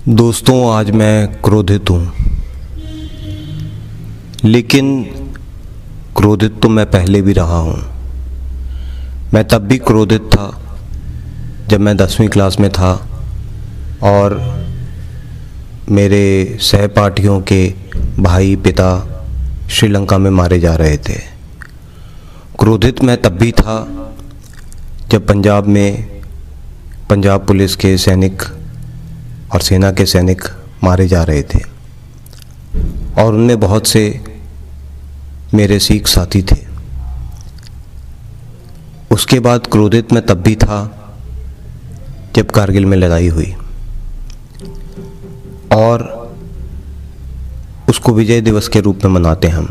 दोस्तों, आज मैं क्रोधित हूँ। लेकिन क्रोधित तो मैं पहले भी रहा हूँ। मैं तब भी क्रोधित था जब मैं 10वीं क्लास में था और मेरे सहपाठियों के भाई पिता श्रीलंका में मारे जा रहे थे। क्रोधित मैं तब भी था जब पंजाब में पंजाब पुलिस के सैनिक और सेना के सैनिक मारे जा रहे थे और उनमें बहुत से मेरे सिख साथी थे। उसके बाद क्रोधित मैं तब भी था जब कारगिल में लड़ाई हुई और उसको विजय दिवस के रूप में मनाते हम।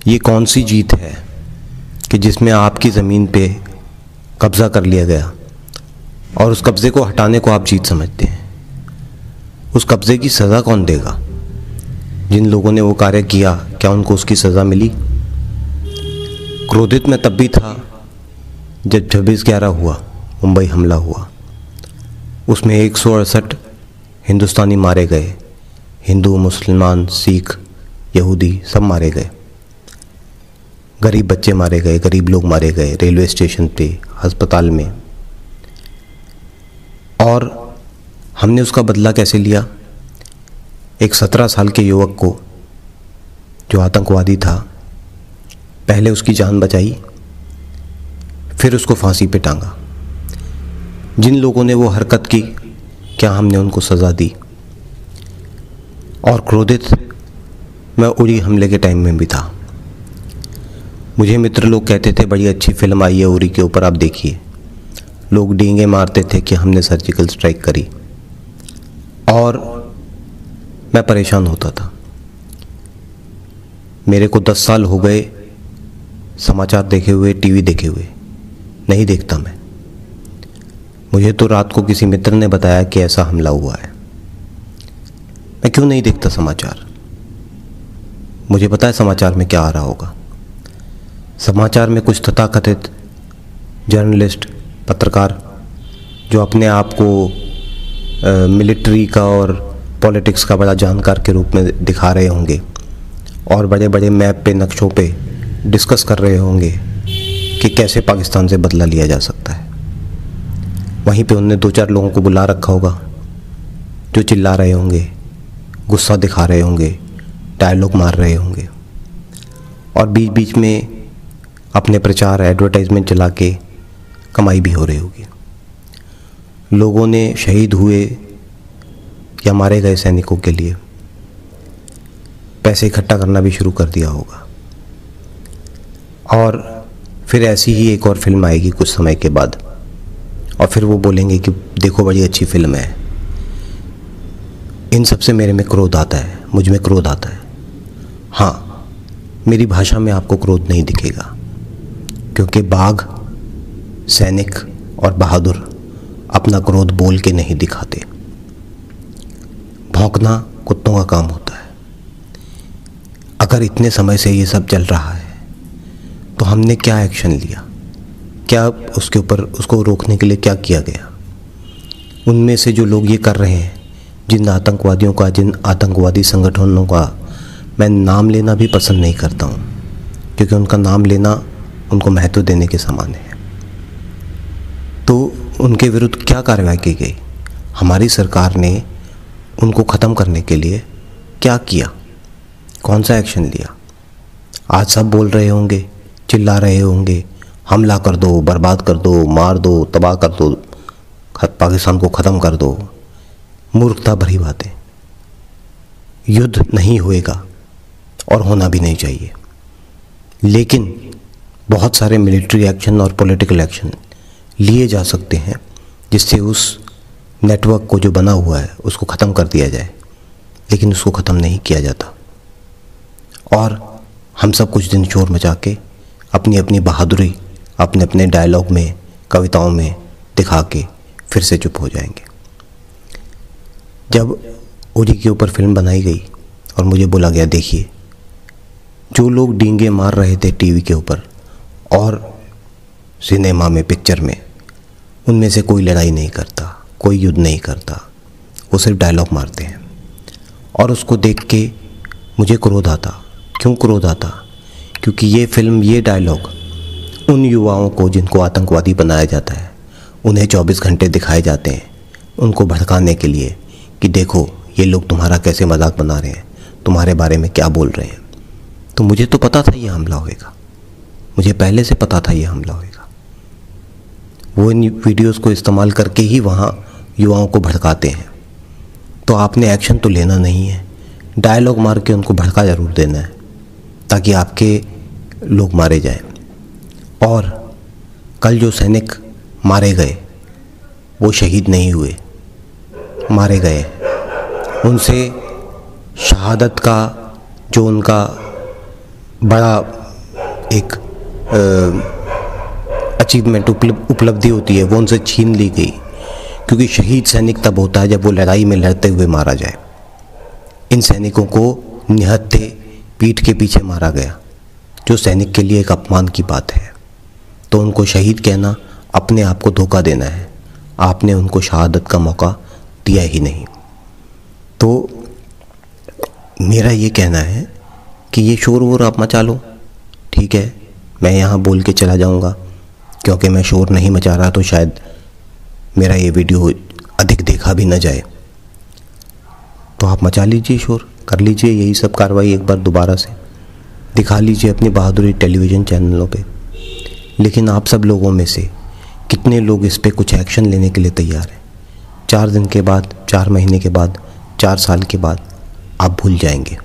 ये कौन सी जीत है कि जिसमें आपकी ज़मीन पे कब्ज़ा कर लिया गया और उस कब्ज़े को हटाने को आप जीत समझते हैं। उस कब्ज़े की सज़ा कौन देगा? जिन लोगों ने वो कार्य किया, क्या उनको उसकी सज़ा मिली? क्रोधित मैं तब भी था जब 26/11 हुआ, मुंबई हमला हुआ। उसमें 168 हिंदुस्तानी मारे गए। हिंदू, मुसलमान, सिख, यहूदी सब मारे गए। गरीब बच्चे मारे गए, गरीब लोग मारे गए रेलवे स्टेशन पे, अस्पताल में। और हमने उसका बदला कैसे लिया? एक 17 साल के युवक को जो आतंकवादी था, पहले उसकी जान बचाई, फिर उसको फांसी पे टांगा। जिन लोगों ने वो हरकत की, क्या हमने उनको सज़ा दी? और क्रोधित मैं उरी हमले के टाइम में भी था। मुझे मित्र लोग कहते थे बड़ी अच्छी फिल्म आई है उरी के ऊपर, आप देखिए। लोग डींगे मारते थे कि हमने सर्जिकल स्ट्राइक करी और मैं परेशान होता था। मेरे को 10 साल हो गए समाचार देखे हुए, टीवी देखे हुए। नहीं देखता मैं। मुझे तो रात को किसी मित्र ने बताया कि ऐसा हमला हुआ है। मैं क्यों नहीं देखता समाचार? मुझे पता है समाचार में क्या आ रहा होगा। समाचार में कुछ तथाकथित जर्नलिस्ट, पत्रकार जो अपने आप को मिलिट्री का और पॉलिटिक्स का बड़ा जानकार के रूप में दिखा रहे होंगे और बड़े बड़े मैप पे, नक्शों पे डिस्कस कर रहे होंगे कि कैसे पाकिस्तान से बदला लिया जा सकता है। वहीं पे उनने 2-4 लोगों को बुला रखा होगा जो चिल्ला रहे होंगे, गुस्सा दिखा रहे होंगे, डायलॉग मार रहे होंगे और बीच बीच में अपने प्रचार, एडवर्टाइजमेंट चला के कमाई भी हो रही होगी। लोगों ने शहीद हुए या मारे गए सैनिकों के लिए पैसे इकट्ठा करना भी शुरू कर दिया होगा और फिर ऐसी ही एक और फिल्म आएगी कुछ समय के बाद और फिर वो बोलेंगे कि देखो बड़ी अच्छी फिल्म है। इन सब से मेरे में क्रोध आता है, मुझ में क्रोध आता है। हाँ, मेरी भाषा में आपको क्रोध नहीं दिखेगा क्योंकि बाघ, सैनिक और बहादुर अपना क्रोध बोल के नहीं दिखाते। भौंकना कुत्तों का काम होता है। अगर इतने समय से ये सब चल रहा है तो हमने क्या एक्शन लिया? क्या उसके ऊपर, उसको रोकने के लिए क्या किया गया? उनमें से जो लोग ये कर रहे हैं, जिन आतंकवादियों का, जिन आतंकवादी संगठनों का मैं नाम लेना भी पसंद नहीं करता हूँ क्योंकि उनका नाम लेना उनको महत्व देने के समान है। तो उनके विरुद्ध क्या कार्रवाई की गई? हमारी सरकार ने उनको ख़त्म करने के लिए क्या किया? कौन सा एक्शन लिया? आज सब बोल रहे होंगे, चिल्ला रहे होंगे, हमला कर दो, बर्बाद कर दो, मार दो, तबाह कर दो, पाकिस्तान को ख़त्म कर दो। मूर्खता भरी बातें। युद्ध नहीं होएगा और होना भी नहीं चाहिए, लेकिन बहुत सारे मिलिट्री एक्शन और पॉलिटिकल एक्शन लिए जा सकते हैं जिससे उस नेटवर्क को जो बना हुआ है उसको ख़त्म कर दिया जाए। लेकिन उसको ख़त्म नहीं किया जाता और हम सब कुछ दिन शोर मचा के अपनी अपनी बहादुरी अपने अपने डायलॉग में, कविताओं में दिखा के फिर से चुप हो जाएंगे। जब उरी के ऊपर फिल्म बनाई गई और मुझे बोला गया देखिए, जो लोग डींगे मार रहे थे टीवी के ऊपर और सिनेमा में, पिक्चर में, उनमें से कोई लड़ाई नहीं करता, कोई युद्ध नहीं करता, वो सिर्फ डायलॉग मारते हैं। और उसको देख के मुझे क्रोध आता। क्यों क्रोध आता? क्योंकि ये फिल्म, ये डायलॉग उन युवाओं को जिनको आतंकवादी बनाया जाता है, उन्हें 24 घंटे दिखाए जाते हैं, उनको भड़काने के लिए कि देखो ये लोग तुम्हारा कैसे मजाक बना रहे हैं, तुम्हारे बारे में क्या बोल रहे हैं। तो मुझे तो पता था ये हमला होएगा, मुझे पहले से पता था ये हमला होएगा। वो इन वीडियोस को इस्तेमाल करके ही वहाँ युवाओं को भड़काते हैं। तो आपने एक्शन तो लेना नहीं है, डायलॉग मार के उनको भड़का ज़रूर देना है ताकि आपके लोग मारे जाएं। और कल जो सैनिक मारे गए वो शहीद नहीं हुए, मारे गए। उनसे शहादत का जो उनका बड़ा एक अचीवमेंट, उपलब्धि होती है, वो उनसे छीन ली गई। क्योंकि शहीद सैनिक तब होता है जब वो लड़ाई में लड़ते हुए मारा जाए। इन सैनिकों को निहत्थे पीठ के पीछे मारा गया, जो सैनिक के लिए एक अपमान की बात है। तो उनको शहीद कहना अपने आप को धोखा देना है। आपने उनको शहादत का मौका दिया ही नहीं। तो मेरा ये कहना है कि ये शोर वोर आप मचा लो, ठीक है, मैं यहाँ बोल के चला जाऊँगा। क्योंकि मैं शोर नहीं मचा रहा तो शायद मेरा ये वीडियो अधिक देखा भी न जाए। तो आप मचा लीजिए, शोर कर लीजिए, यही सब कार्रवाई एक बार दोबारा से दिखा लीजिए अपनी बहादुरी टेलीविज़न चैनलों पे। लेकिन आप सब लोगों में से कितने लोग इस पे कुछ एक्शन लेने के लिए तैयार हैं? 4 दिन के बाद, 4 महीने के बाद, 4 साल के बाद आप भूल जाएंगे,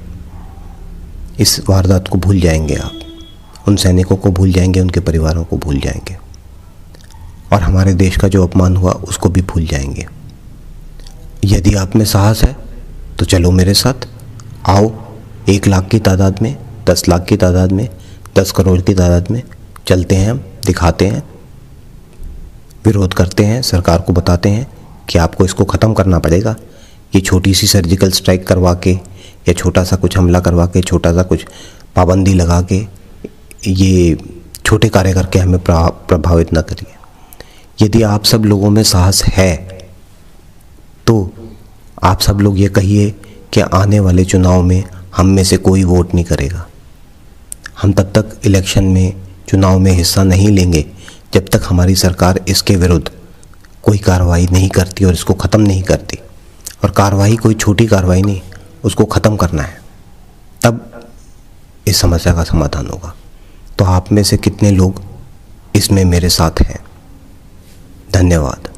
इस वारदात को भूल जाएंगे, आप उन सैनिकों को भूल जाएंगे, उनके परिवारों को भूल जाएंगे, और हमारे देश का जो अपमान हुआ उसको भी भूल जाएंगे। यदि आप में साहस है तो चलो मेरे साथ, आओ 1 लाख की तादाद में, 10 लाख की तादाद में, 10 करोड़ की तादाद में चलते हैं, हम दिखाते हैं, विरोध करते हैं, सरकार को बताते हैं कि आपको इसको ख़त्म करना पड़ेगा। ये छोटी सी सर्जिकल स्ट्राइक करवा के या छोटा सा कुछ हमला करवा के, छोटा सा कुछ पाबंदी लगा के, ये छोटे कार्य करके हमें प्रभावित ना करिए। यदि आप सब लोगों में साहस है तो आप सब लोग ये कहिए कि आने वाले चुनाव में हम में से कोई वोट नहीं करेगा। हम तब तक इलेक्शन में, चुनाव में हिस्सा नहीं लेंगे जब तक हमारी सरकार इसके विरुद्ध कोई कार्रवाई नहीं करती और इसको ख़त्म नहीं करती। और कार्रवाई कोई छोटी कार्रवाई नहीं, उसको ख़त्म करना है, तब इस समस्या का समाधान होगा। तो आप में से कितने लोग इसमें मेरे साथ हैं? धन्यवाद।